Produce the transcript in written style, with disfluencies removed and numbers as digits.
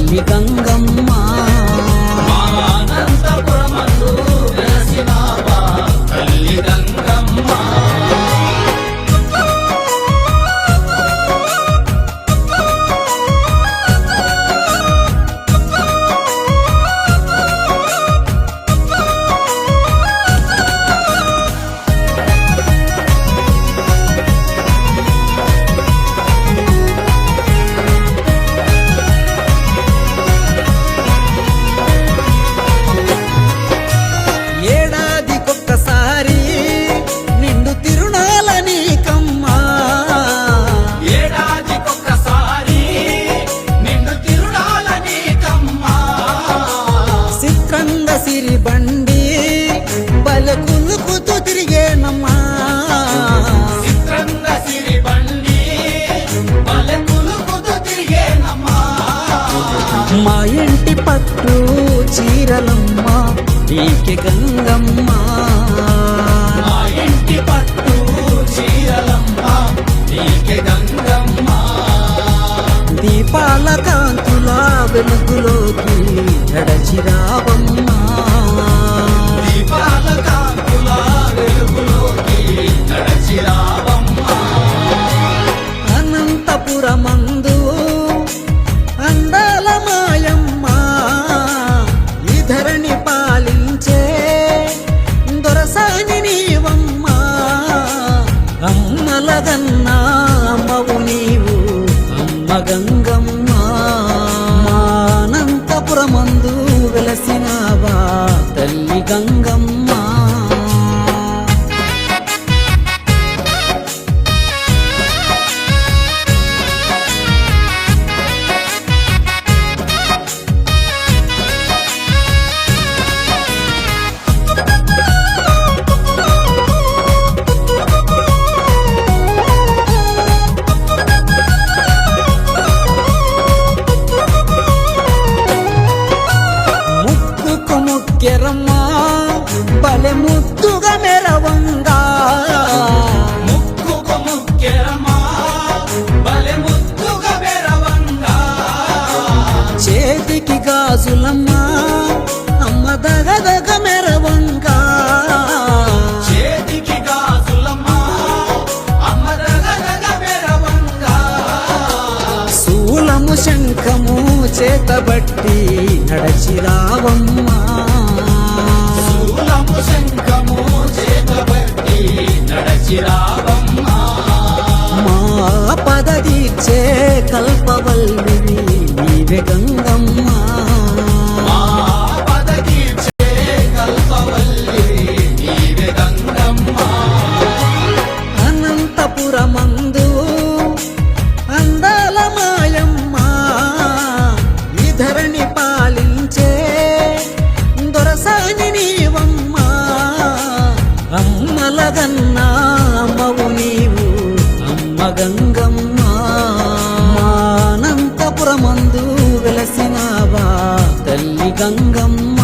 తల్లి గంగమ్మ అనంతపురమందు వెలసినావా తల్లి గంగమ్మ ఏడాదికొక్కసారి నిండు తిరునాళ్ళ నీకమ్మా ఏడాదికొక్కసారి నిండు తిరునాళ్ళ నీకమ్మా చిత్రంగ సిరి బండి బలకులుకుతూ తిరిగేనమ్మా చిత్రంగ సిరి బండి బలకులుకుతూ తిరిగేనమ్మా మా ఇంటి పట్టు చీరలమ్మ నీకే గంగమ్మ మా ఇంటి పట్టు చీరలమ్మ నీకే గంగమ్మ దీపాల కాంతుల వెలుగులోకి నడచిరావమ్మ దీపాల కాంతుల వెలుగులోకి నడచిరావమ్మ అనంతపురమందు అందాల మాయమ్మ ఈ ధరణి పాలించే దొరసాని నీవమ్మ అమ్మలగన్నా అమ్మవు నీవు అమ్మ గంగమ్మ అనంతపురమందు వెలసినావా తల్లి గంగమ్మ ముక్కెరమ్మా బలె ముద్దుగా మెరవంగా ముక్కుకు ముక్కెరమ్మా బలె ముద్దుగా మెరవంగా చేతికి గాజులమ్మా అమ్మ దగదగ మెరవంగా చేతికి గాజులమ్మా అమ్మ దగదగ మెరవంగా శూలము శంఖము చేతబట్టి నడచిరావమ్మా శూలము శంఖము చేతబట్టి నడచిరావమ్మా మా పదదీర్చే కల్పవల్లివి నీవే గంగమ్మ మా పదకీర్చే కల్పవల్లి నీవే గంగమ్మ అనంతపురమందు అందాల మాయమ్మ ఈ ధరణి పాలించే దొరసాని నీవమ్మ అమ్మలగన్నా అమ్మవు నీవు అమ్మ గంగమ్మ అనంతపురమందు వెలసినావా తల్లి గంగమ్మ